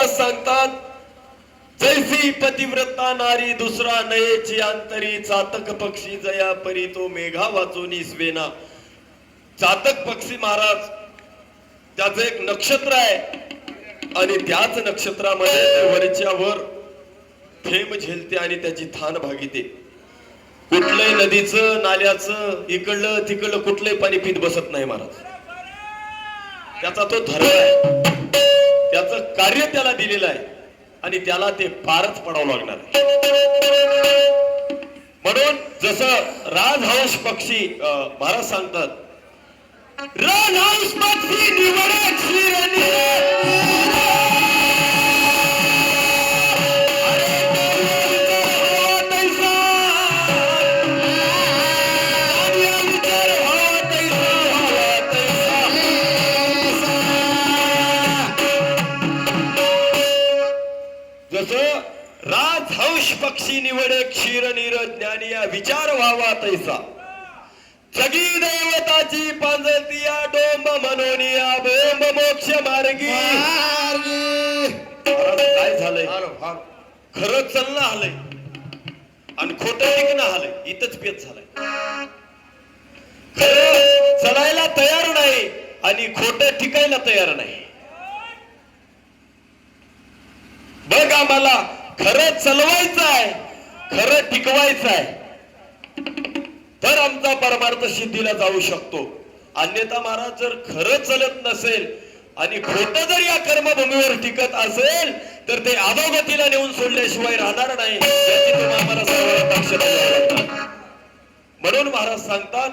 महाराज सांगतात, जैसी पतिव्रता नारी दुसरा नयेची अंतरी, चातक पक्षी जया परी तो मेघा वाचोनी स्वेना. चातक पक्षी महाराज त्याचं एक नक्षत्र आहे आणि त्याच नक्षत्रामध्ये ते वरच्या वर थेंब झेलते आणि त्याची थान भागीते. कुठलंही नदीचं नाल्याचं इकडलं तिकडलं कुठलंही पाणी पित बसत नाही महाराज. त्याचा तो धर्म आहे, त्याचं कार्य त्याला दिलेलं आहे आणि त्याला ते पारच पडावं लागणार आहे. म्हणून जसं राजहंस पक्षी महाराज सांगतात, राजहंस पक्षी निवडे क्षीरनी. जसं राजहंस पक्षी निवडे क्षीर नीर ज्ञानिया, विचार व्हावा तैसा. जगी दैवताची पांजरतिया, डोंब मनोनिया बोंब मोक्ष मार्गी. काय झालंय, खरं चलणं आलंय आणि खोटं टिकणं आलंय. इथंच पेच झालंय. खरं चलायला तयार नाही आणि खोटं टिकायला तयार नाही. बघ, आम्हाला खरं चलवायचं आहे, खरं टिकवायचं आहे, तर आमचा परमार्थ सिद्धीला जाऊ शकतो. अन्यथा महाराज जर खरं चलत नसेल आणि खोटं जर या कर्मभूमीवर टिकत असेल तर ते अधोगतीला नेऊन सोडल्याशिवाय राहणार नाही, याची तुम्ही आम्हाला सर्वांना दक्षता द्यावी लागणार. म्हणून महाराज सांगतात,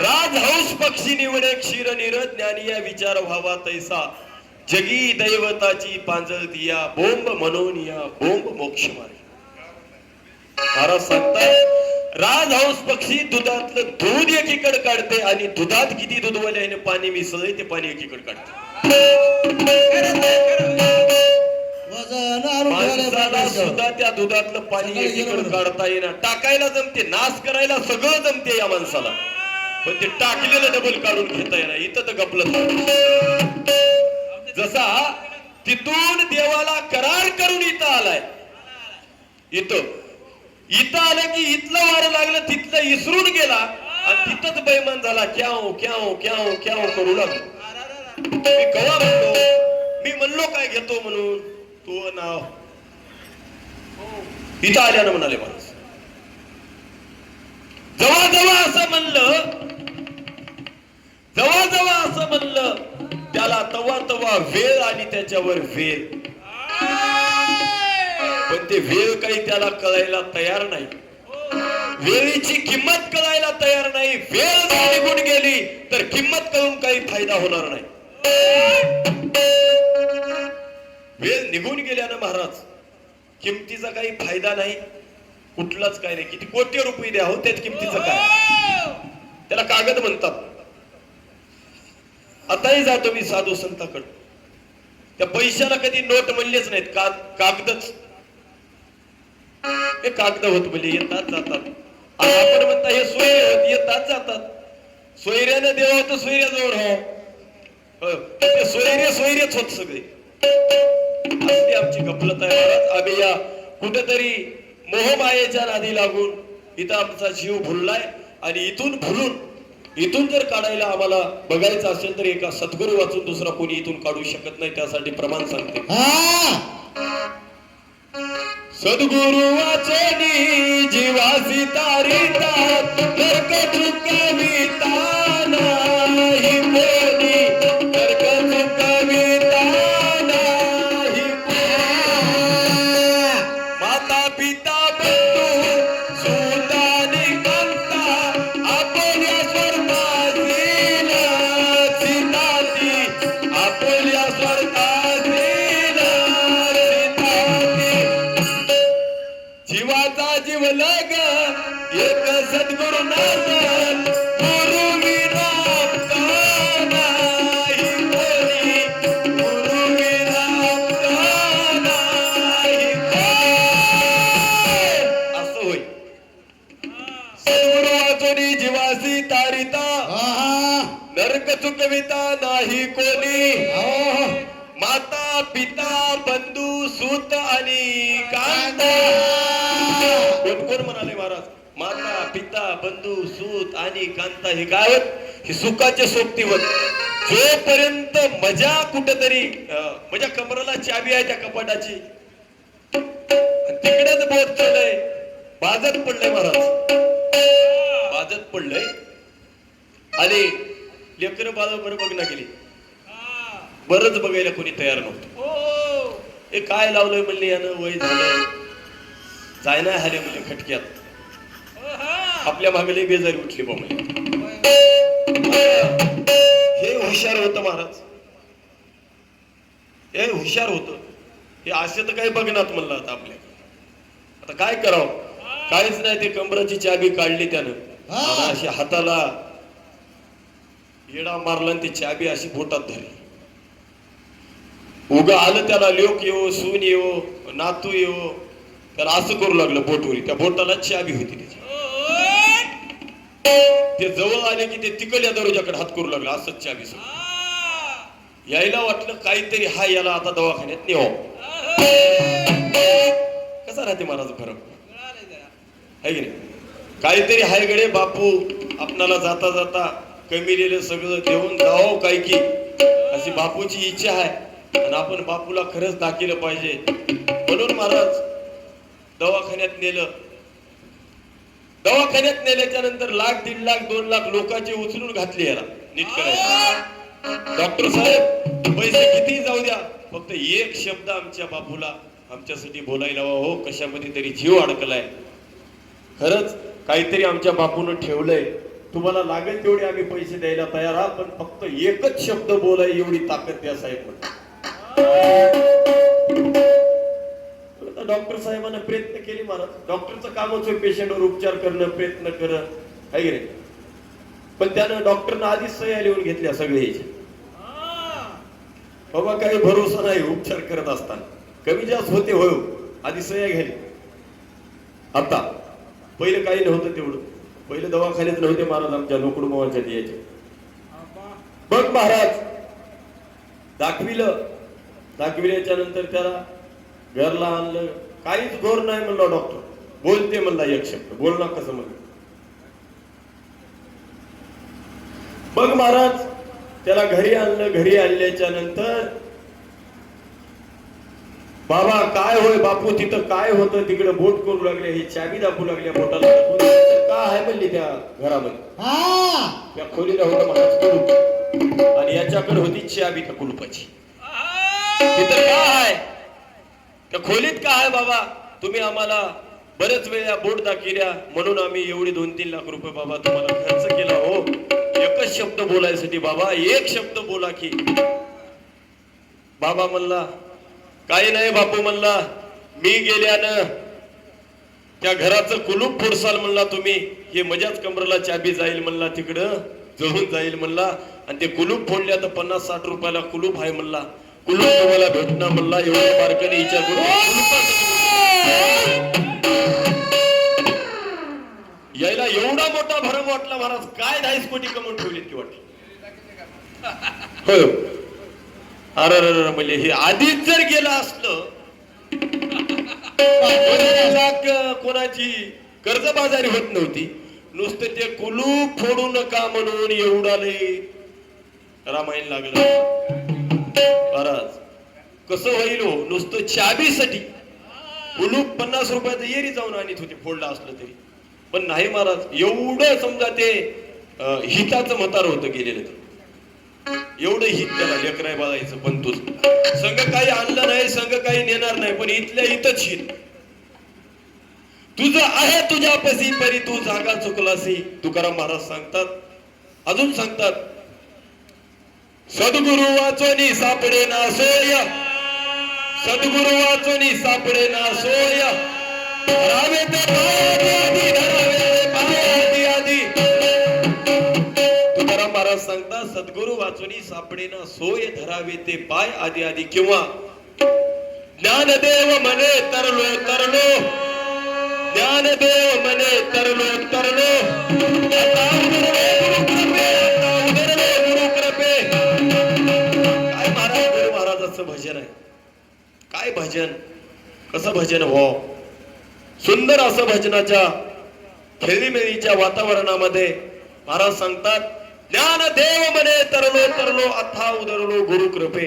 राजहंस पक्षी निवडे क्षीर नीर ज्ञानिया, विचार व्हावा तैसा. जगी दैवताची पांजरतिया, बोंब मनोनिया बोंब मोक्ष मार्गी. महाराज सांगतात, राजहंस पक्षी दुधातलं दूध एकीकडे काढते आणि दुधात किती दूधवाल्याने पाणी मिसळले ते पाणी एकीकडे काढते. माणसाला सुद्धा त्या दुधातलं पाणी एकीकडे काढता येणार, टाकायला जमते, नाश करायला सगळं जमते या माणसाला, पण ते टाकलेलं डबल काढून घेता येणार. इथं तर गपलं. जसा तिथून देवाला करार करून इथं आलाय, इथं आलं की इथलं वारं लागलं, तिथलं इसरून गेला आणि तिथंच बैमान झाला. क्याव क्याव क्याव क्याव करू लागलो. मी कवा म्हणलो, मी म्हणलो काय घेतो म्हणून, तो नाव इथं आल्यानं म्हणाले माणूस. जवळ जवळ असं म्हणलं, त्याला तवा तवा वेळ आणि त्याच्यावर वेळ, पण ते वेळ काही त्याला कळायला तयार नाही. वेळेची किंमत कळायला तयार नाही. वेळ जर निघून गेली तर किंमत कळून काही फायदा होणार नाही. वेळ निघून गेल्यानं महाराज किमतीचा काही फायदा नाही, कुठलाच काय नाही. किती कोटी रुपये द्या हो, त्याच किमतीचं काय, त्याला कागद म्हणतात. आताही जातो मी साधू संताकडे, त्या पैशाला कधी नोट म्हणलेच नाहीत, कागदच. हे कागद होत म्हणजे येतात जातात. आपण म्हणता हे सोयरे होत, येतात जातात. सोयऱ्यानं देव होत, सोयऱ्याजवळ हो, ते सोयरेच होत सगळे. असली आमची गफलत आहे महाराज. आम्ही या कुठेतरी मोहमायेच्या नादी लागून इथं आमचा जीव भुललाय आणि इथून जर काढायला आम्हाला बघायचं असेल तर एका सद्गुरू वाचून दुसरा कोणी इथून काढू शकत नाही. त्यासाठी प्रमाण सांगते, सद्गुरू वाचनी जीवासी तारिता, नरक चुकविता नाही कोणी, नरक चुकविता नाही कोणी. माता पिता बंधू सुतानी कांता, आपल्या स्वर्गासीला सीताती, आपल्या स्वर्गासीला जीवाचा जीव लग एक सद्गुरु नाम, गुरु विना नाही कोणी, गुरु विना नाही असं होय. सद्गुरु वाचोनी जीवासी तारिता, नरक चुकविता नाही कोणी. माता पिता बंधू सूत आणि कांता. कोण कोण म्हणाले महाराज? माता पिता बंधू सूत आणि कांता हे काय होत? हे सुखाचे सोबती होत. जोपर्यंत मजा कुठेतरी माझ्या कमराला चावी आहे त्या कपाटाची, तिकडेच बोट चाललंय, बाजत पडलंय महाराज, बाजत पडलंय. आणि लेकर बाळ बरं बघणं गेली, बरंच बघायला कोणी तयार नव्हतं. हे काय लावलंय म्हणले, यानं वय झालं, जायना हाले म्हणले खटक्यात. आपल्या मागली बेजारी उठली बा म्हणले. हे हुशार होतं महाराज, हे हुशार होतं. हे असे तर काही बघणार म्हणलं. आता आपल्या आता काय करावं, काहीच नाही. ते कमराची चाबी काढली त्यानं, अशी हाताला येडा मारला आणि ती चाबी अशी बोटात धरली. उगा आलं त्याला, लोक येवो, सून येवो, नातू येवो, त्याला असं करू लागलं बोटवरी. त्या बोटाला चाबी होती त्याची. ते जवळ आले की ते तिकडल्या दरवाजाकडे हात करू लागला, असंच चाबी. यायला वाटलं काहीतरी हा याला आता दवाखान्यात नेवा. कसा राहते महाराज फरक आहे की नाही? काहीतरी हाय गडे बापू आपणाला जाता जाता कमिलेलं सगळं घेऊन जावं काय की, अशी बापूची इच्छा आहे. आणि आपण बापूला खरंच दाखिलं पाहिजे म्हणून महाराज दवाखान्यात नेलं. दवाखान्यात नेल्याच्या नंतर लाख, 1.5 लाख, 2 लाख लोकांचे उचलून घातले याला नीट करायला. डॉक्टर साहेब पैसे किती जाऊ द्या, फक्त एक शब्द आमच्या बापूला आमच्यासाठी बोलायला हवा. हो, कशामध्ये तरी जीव अडकलाय. खरंच काहीतरी आमच्या बापून ठेवलंय. तुम्हाला लागेल तेवढे आम्ही पैसे द्यायला तयार आहात, पण फक्त एकच शब्द बोलाय एवढी ताकद द्या साहेब. डॉक्टर साहेबांना प्रयत्न केले महाराज. डॉक्टरचं कामच पेशंटवर उपचार करणं, प्रयत्न करणं आहे रे. पण त्यानं डॉक्टरनं आधीच सह्या लिहून घेतल्या सगळे. बाबा काही भरोसा नाही उपचार करत असताना, कमी जास्त होते हो, आधी सह्या घ्यायला. आता पहिलं काही नव्हतं तेवढं. पहिले दवाखान्यात नव्हते महाराज आमच्या लोकडुमावांच्या द्यायचे. बघ महाराज दाखविल्याच्या नंतर त्याला घरला आणलं. काहीच घोर नाही म्हणलं डॉक्टर. बोलते म्हणला एक शब्द, बोलणार कसं म्हणलं. बघ महाराज त्याला घरी आणलं. घरी आणल्याच्या नंतर बाबा काय होय बापू तिथं काय होतं, तिकडे बोट करू लागले, ही चाबी दाखवू लागल्या बोटाला. काय आहे म्हणली त्या घरामध्ये, त्या खोलीला होतं महाराज कुलूप, आणि याच्याकडे होती चाबी त्या कुलूपाची. तिथं काय आहे त्या खोलीत, काय आहे बाबा, तुम्ही आम्हाला बरेच वेळा बोट दाखिल्या म्हणून आम्ही एवढे 2-3 लाख रुपये बाबा तुम्हाला खर्च केला. हो, एकच शब्द बोलायसाठी बाबा, एक शब्द बोला की. बाबा म्हणला काही नाही बापू म्हणला, मी गेल्यानं त्या घराचं कुलूप फोडसाल म्हणला तुम्ही, हे मजाच कमरेला चाबी जाईल म्हणला, तिकडं जळून जाईल म्हणला. आणि ते कुलूप फोडल्या तर 50-60 रुपयाला कुलूप आहे म्हणला. कुलूप तुम्हाला भेटणार म्हणला. एवढ्या बारकाने विचार करून यायला एवढा मोठा भरम वाटला महाराज. काय 2.5 कोटी कमवून ठेवले की वाटली. हो अरे म्हणजे हे आधीच जर गेलं असलं, कोणाची कर्जबाजारी होत नव्हती. नुसतं ते कुलूप फोडू नका म्हणून एवढा लय रामायण लागलं महाराज. कसं होईल हो, नुसतं चाबीसाठी कुलूप 50 रुपयाचं येरी जाऊन आणत होते फोडला असलं तरी. पण नाही महाराज, एवढं समजा ते हिताचं मतार होतं गेलेलं. ते एवढं हित त्याला लेकराय बाळायचं. पण तूच संघ काही आणलं नाही, संघ काही नेणार नाही, पण इथल्या इथंच हित तुझं आहे तुझ्यापाशी परी तू जागा चुकलासी. तुकाराम महाराज सांगतात, अजून सांगतात, सद्गुरु वाचोनी सापडे ना सोय, सद्गुरु वाचोनी सापडे ना सोय, धरावे ते पाय आधी आधी. तुकाराम महाराज सांगतात, सद्गुरु वाचोनी सापडे ना सोय, धरावे ते पाय आधी आधी. किंवा ज्ञानदेव मने तरलो तरलो, ज्ञानदेव मने तरलो तरलो, गुरु कृपे. काय महाराज गुरु महाराजांचं भजन आहे. काय भजन, कसं भजन हो. सुंदर असं भजनाच्या खेळीमेळीच्या वातावरणामध्ये महाराज सांगतात, ज्ञान देव मने तरलो तरलो अथा उदरलो गुरु कृपे.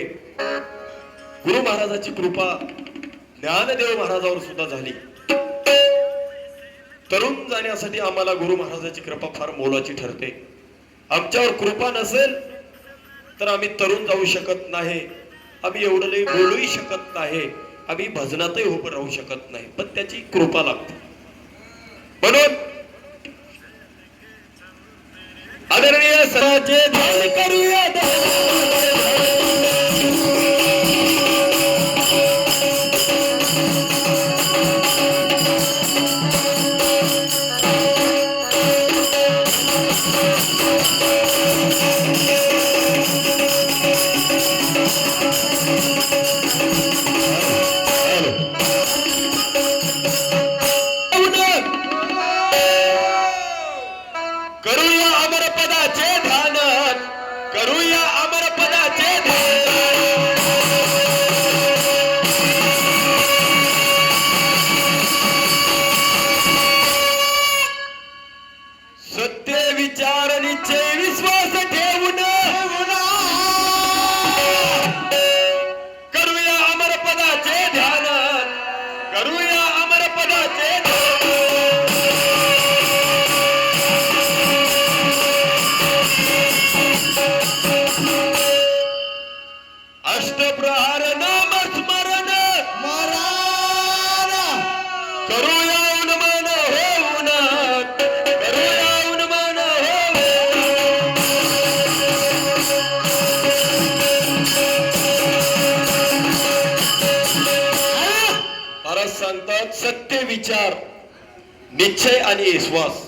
गुरु महाराजाची कृपा ज्ञानदेव महाराजावर सुद्धा झाली. तरुण जाण्यासाठी आम्हाला गुरु महाराजाची कृपा फार मोलाची ठरते. आमच्यावर कृपा नसेल तर आम्ही तरुण जाऊ शकत नाही, आम्ही एवढं लई बोलूही शकत नाही, आम्ही भजनातही उभं राहू शकत नाही, पण त्याची कृपा लागते. म्हणून आदरणीय सराचे ध्यान करूया. करूया अमरपदाचे ध्यान, करूया अमरपदाचे ध्यान. सत्य विचार निश्चय विश्वास ठेवून करूया अमरपदाचे ध्यान, करूया अमरपदाचे ध्यान. अष्टप्रहार नाम स्मरण करूया उन्मान होऊन, करूया उन्मान होऊन. महाराज सांगतात, सत्य विचार निश्चय आणि विश्वास.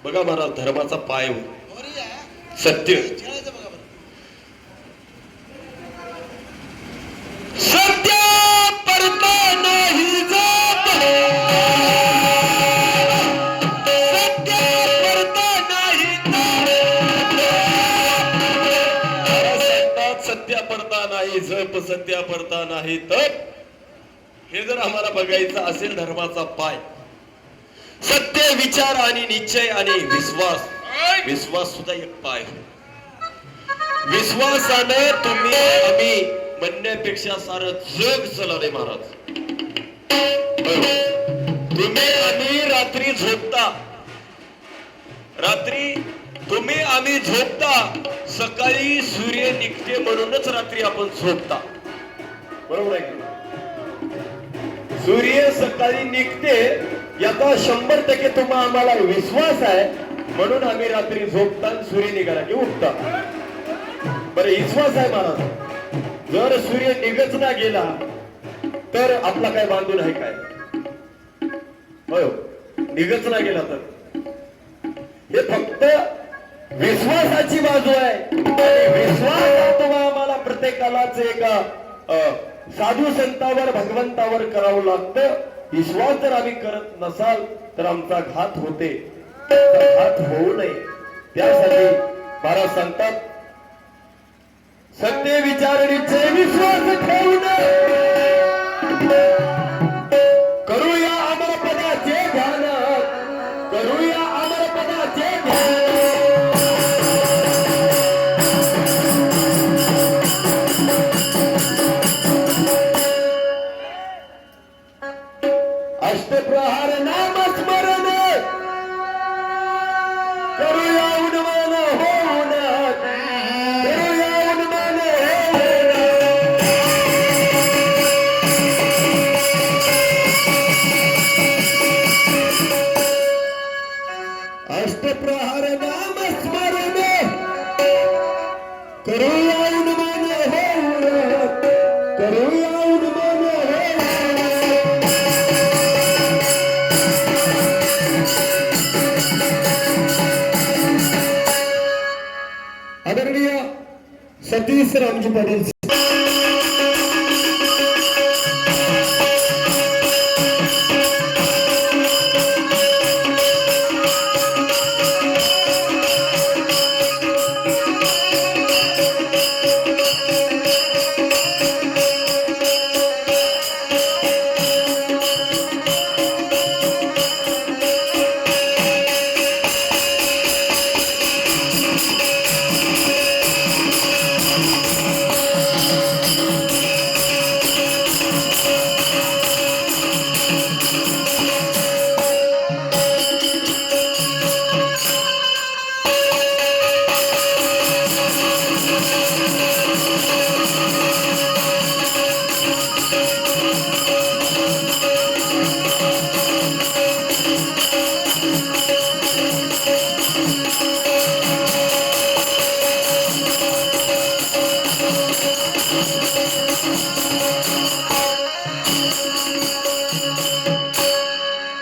बघा महाराज, धर्माचा पाय सत्य. सत्य परता नाही जात, सत्य परता नाही जात. सत्य परता नाही जप, सत्य परता नाही तप. हे जर आम्हाला बघायचं असेल धर्माचा पाय, सत्य विचार आणि निश्चय आणि विश्वास. विश्वास सुद्धा एक पाय. विश्वासाने तुम्ही आम्ही म्हणण्यापेक्षा सारं जग चलाले महाराज. तुम्ही आम्ही रात्री झोपता, रात्री तुम्ही आम्ही झोपता, सकाळी सूर्य निघते म्हणूनच रात्री आपण झोपता. बरोबर आहे की? सूर्य सकाळी निघते याचा 100% तुम्हाला आम्हाला विश्वास आहे, म्हणून आम्ही रात्री झोपता, सूर्य निघाला की उठता. बरं, विश्वास आहे महाराज. जर सूर्य निघच ना गेला तर आपला काय बांधून आहे काय? होय, निघच ना गेला तर. हे फक्त विश्वासाची बाजू आहे. आणि विश्वास तुम्हाला आम्हाला प्रत्येकालाच एका साधू संतावर भगवंतावर करावं लागतं. विश्वास जर आम्ही करत नसाल तर आमचा घात होते, घात होऊ नये त्यासाठी महाराज सांगतात, सत्य विचारणीचे विश्वास ठेवून करूया अमरपदाचे ध्यान, करूया अमरपदाचे ध्यान. अष्टप्रहार नाम स्मरण करूया उन्मान होऊन, करूया उन्मान होऊन. अष्टप्रहार नाम स्मरण करूया उन्मान होऊन, करूया उन्मान होऊन. आदरणीय सतीश रामजी पाटील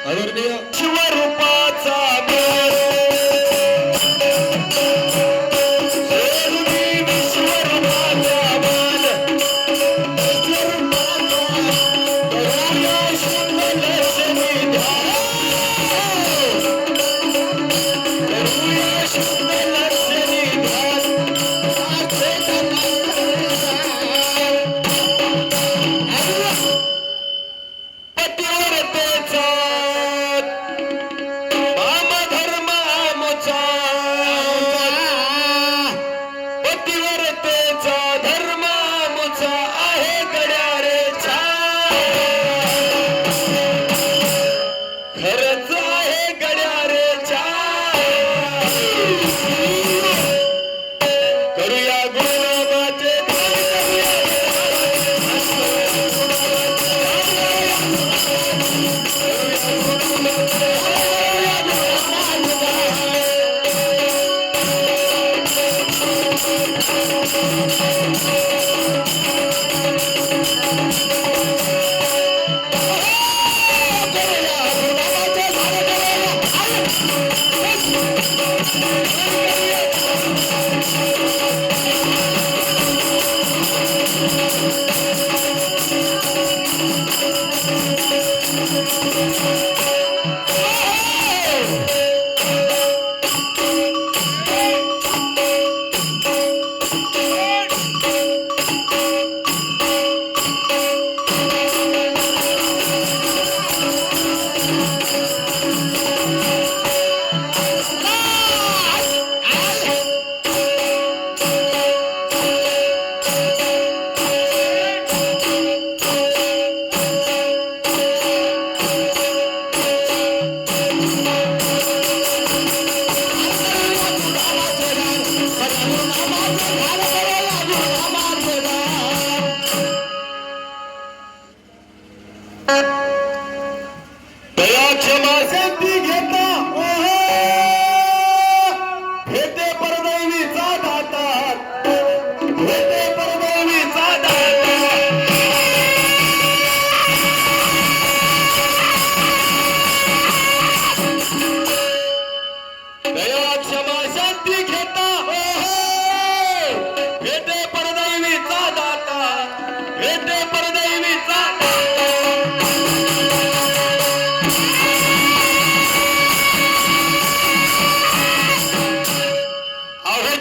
आदरणीय शिवरूपाचा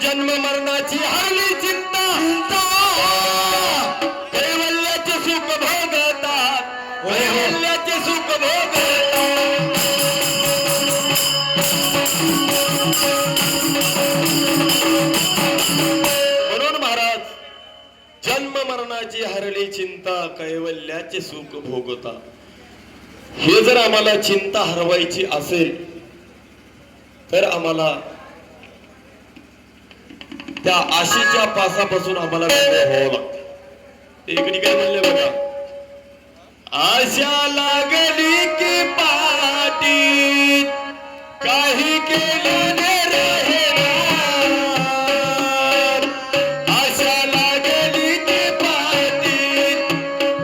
जन्म मरणाची हरली चिंता कैवल्याचे सुख भोगतात कैवल्याचे सुख भोगतात म्हणून महाराज जन्म मरणाची हरली चिंता कैवल्याचे सुख भोगता हे जर आम्हाला चिंता हरवायची असेल तर आम्हाला त्या आशेच्या पासापासून आम्हाला वेगळं व्हावं लागतं. इकडे काय म्हणले बघा, आशा लागली की पाटीत काही केलं आशा लागली की पाटीत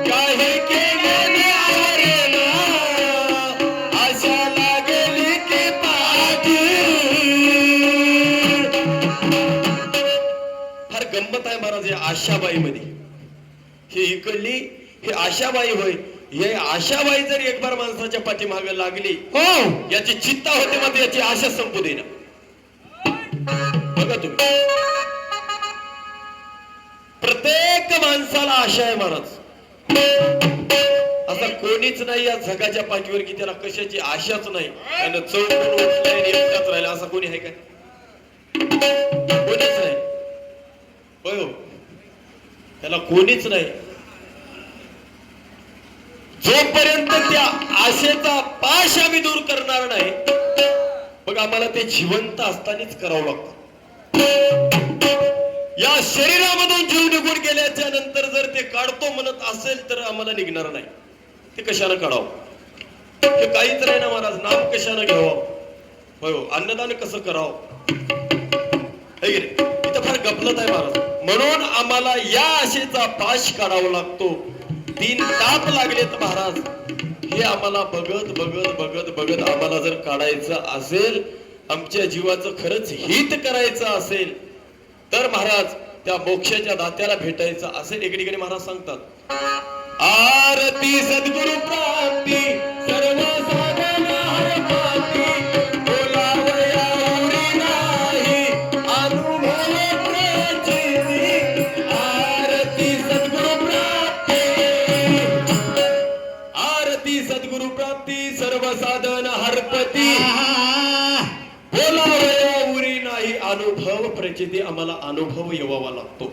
काही केलं आशा लागली की गंमत आहे महाराज या आशाबाई मध्ये. ही इकडली ही आशाबाई होय. हे आशाबाई जर एक बार माणसाच्या पाठीमागे लागली हो याची चिंता होते मात्र याची आशा संपू देना. बघा तुम्ही प्रत्येक माणसाला आशा आहे महाराज. असा कोणीच नाही या जगाच्या पाठीवर की त्याला कशाची आशाच नाही. त्यानं चौकून उठलाय एकटाच राहिला असा कोणी आहे काय? कोणीच नाही. होय त्याला कोणीच नाही. जोपर्यंत त्या आशेचा पाश आम्ही दूर करणार नाही मग आम्हाला ते जिवंत असतानाच करावं लागतं. या शरीरामधून जीव निघून गेल्याच्या नंतर जर ते काढतो म्हणत असेल तर आम्हाला निघणार नाही. ते कशानं काढावं? हे काहीच नाही ना महाराज. नाम कशानं घ्यावं? होय अन्नदान कसं करावं? इथं फार गपलत आहे महाराज. म्हणून आम्हाला या आशेचा पाश काढावा लागतो. 3 ताप लागलेत महाराज. हे आम्हाला बघत बघत बघत बघत आम्हाला जर काढायचं असेल, आमच्या जीवाचं खरंच हित करायचं असेल, तर महाराज त्या मोक्षाच्या दात्याला भेटायचं असेल. एके ठिकाणी महाराज सांगतात, आरती सद्गुरु प्राप्ती सर्व साधन हरपाती, बोलावया उरी नाही अनुभव प्रचिती. आरती सद्गुरु प्राप्ती, आरती सद्गुरु प्राप्ती सर्व साधन हरपती, बोलावया उरी नाही अनुभव प्रचिती. आम्हाला अनुभव येवावा लागतो.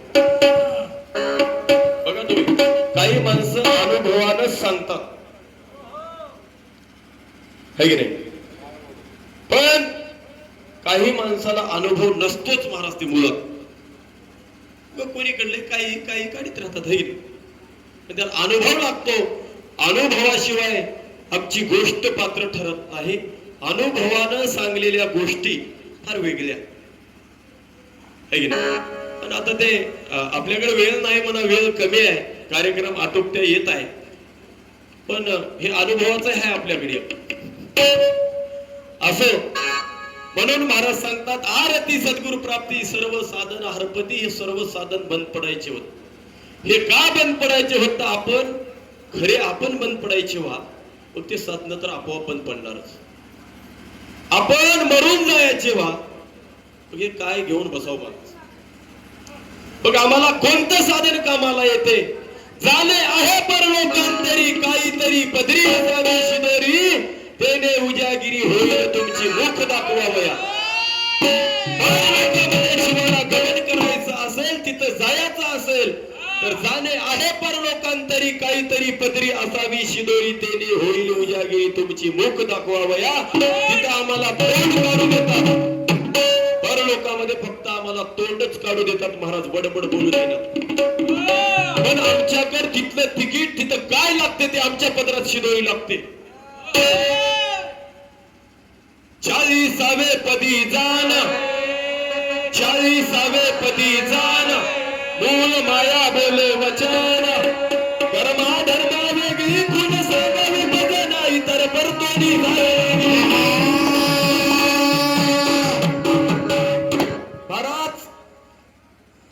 बघा तुम्ही, काही माणसं अनुभवानं सांगतात, है की नाही, पण काही माणसाला अनुभव नसतोच महाराज. ते मुळात मग कोणी कडले काही काही काढीत राहतात, है की नाही. त्याला अनुभव लागतो. अनुभवाशिवाय आमची गोष्ट पात्र ठरत नाही. अनुभवानं सांगलेल्या गोष्टी फार वेगळ्या, है की नाही. पण आता ते आपल्याकडे वेळ नाही म्हणा, वेळ कमी आहे, कार्यक्रम आटोपत्या येत आहे, पण हे अनुभवाचं आहे आपल्याकडे. असो म्हणून महाराज सांगतात, आरती सद्गुरु प्राप्ती सर्व साधन हरपती. हे सर्व साधन बंद पडायचे होत. हे का बंद पडायचे होत? आपण बंद पडायचे व्हा, पण ते साधन तर आपोआप बंद पडणारच. आपण मरून जायचे व्हा, हे काय घेऊन बसावं माणूस. बघ, आम्हाला कोणतं साधन कामाला येते? झाले आहे परलोकांतरी काहीतरी पदरी असावी शिदोरी, तेने उजागिरी होईल तुमची मुख दाखवावया. परलोकामध्ये शिवाला गमन करायचं असेल, तिथं जायचं असेल, तर जाणे आहे परलोकांतरी काहीतरी पदरी असावी शिदोरी, तेने होईल उजागिरी तुमची मुख दाखवावया. तिथं आम्हाला तोंड काढू देतात. परलोकामध्ये फक्त आम्हाला तोंडच काढू देतात महाराज, बडबड बोलू देणार. पण आमच्याकडे तिथलं तिकीट, तिथं काय लागते ते आमच्या पदरात शिदोरी लागते. 40वे पदी जाण, 40वे पदी जाण, मूल माया बोले वचन, कर्मा धर्मा वेगळी गुण सांगावी मग नाही तर परतोनी झाले. महाराज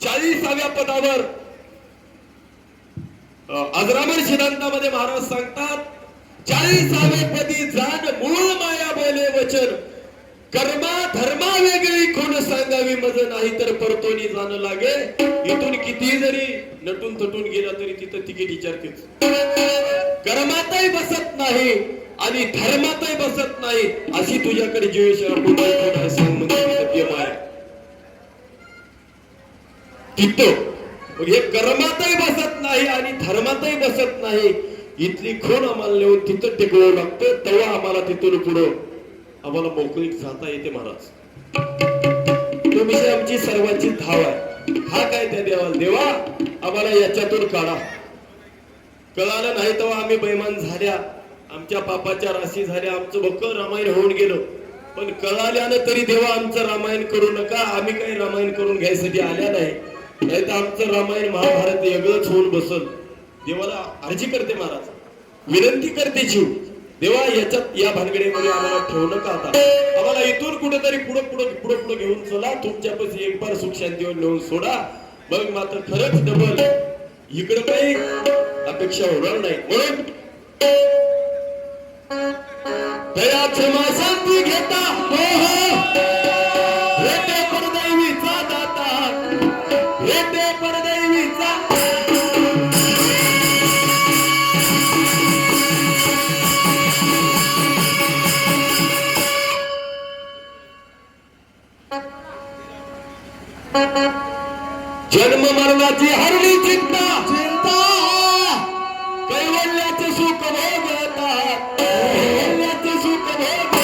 40व्या पदावर अजरामर सिद्धांतामध्ये महाराज सांगतात, 40वे पदी जाण, मूळ माया बोले वचन, कर्मा धर्मा वेगळी खूण सांगावी मज नाही तर परतोनी जाणं लागे. इथून किती जरी नटून थटून गेला तरी तिथं तिकीट विचारतेच. कर्मातही बसत नाही आणि धर्मातही बसत नाही, अशी तुझ्याकडे जीवेश्वर सांग म्हणजे माया तिथं. हे कर्मातही बसत नाही आणि धर्मातही बसत नाही, इथली खूण आम्हाला नेऊन तिथं टिकवावं लागतं. तेव्हा आम्हाला तिथून पुढं आम्हाला मोकळीक जाता येते महाराज. तो विषय आमची सर्वांची धाव आहे. हा काय त्या देवा आम्हाला याच्यातून काढा. कळालं नाही तेव्हा आम्ही बैमान झाल्या, आमच्या पापाच्या राशी झाल्या, आमचं भक्कं रामायण होऊन गेलो. पण कळाल्यानं तरी देवा आमचं रामायण करू नका. आम्ही काही रामायण करून घ्यायसाठी आल्या नाही, नाही तर आमचं रामायण महाभारत वेगळंच होऊन बसल. देवाला अर्जी करते महाराज, विनंती करते जीव, देवा याच्यात या भानगडीमध्ये आम्हाला ठेवू नका. आता आम्हाला इथून कुठेतरी पुढे घेऊन चला. तुमच्यापाशी एक बार सुख शांतीवर नेऊन सोडा, मग मात्र खरंच डबल इकडं काही अपेक्षा होणार नाही. म्हणून दया क्षमा शांती घेता येते परदैवीचा दाता, येते परदैवीचा. जन्म मरणाची हरली चिंता, कैवल्याचे सुख भोगता, कैवल्याचे सुख भोग.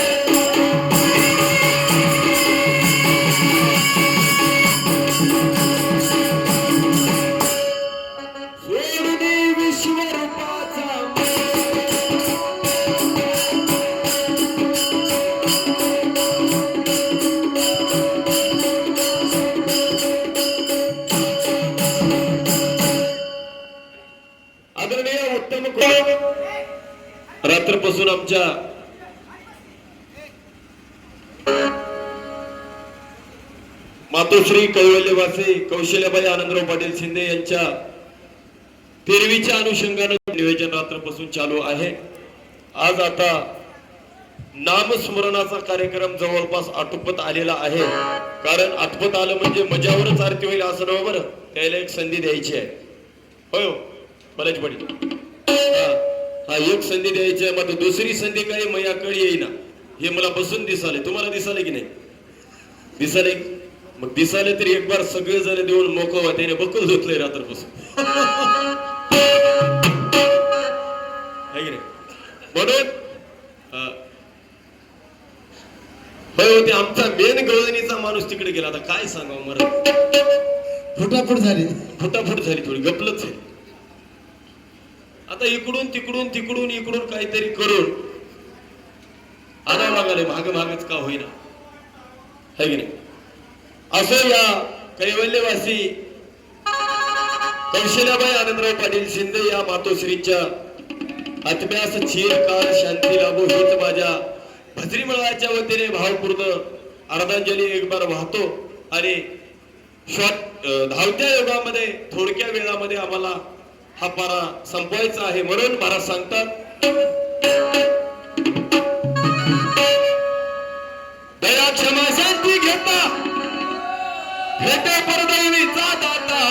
सोडून विश्वरूपाचा आदरणीय उत्तम रात्रपासून आमच्या मातोश्री कैवल्यवासी कौशल्याबाई आनंदराव पाटील शिंदे यांच्या तेरवीच्या अनुषंगाने नियोजन रात्रपासून चालू आहे. आज आता नामस्मरणाचा कार्यक्रम जवळपास आटोपत आलेला आहे. कारण आटोपत आलं म्हणजे मजावरच आरती होईल असं नव्हे बरं, त्याला एक संधी द्यायची आहे. होय बरेच पडी हा एक संधी द्यायची आहे. मग दुसरी संधी काही मयाकडे येईना हे मला बसून दिसाले. तुम्हाला दिसाले की नाही? दिसाले? मग दिसाले तरी एक बार सगळे जण देऊन मोकवा त्याने बकल धुतलंय रात्रपासून. म्हणून होते आमचा मेन गवळणीचा माणूस तिकडे गेला. आता काय सांगावं मरत फुटाफुट झाली थोडी गपलच आहे. आता इकडून इकडून काहीतरी करून आणावं लागले. मागच का होईना है की नाही? असं या कैवल्यवासी कौशल्याबाई आनंदराव पाटील शिंदे या मातोश्रीच्या आत्म्यास चिरकाल शांती लाभो हीच माझ्या भजरी मळाच्या वतीने भावपूर्ण अर्धांजली एक बार वाहतो. आणि धावत्या युगामध्ये थोडक्या वेळामध्ये आम्हाला हा पारा संपवायचा आहे. म्हणून महाराज सांगतात, दया क्षमा शांती घेता भेटे परदैवीचा दाता,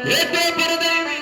भेटे परदैवी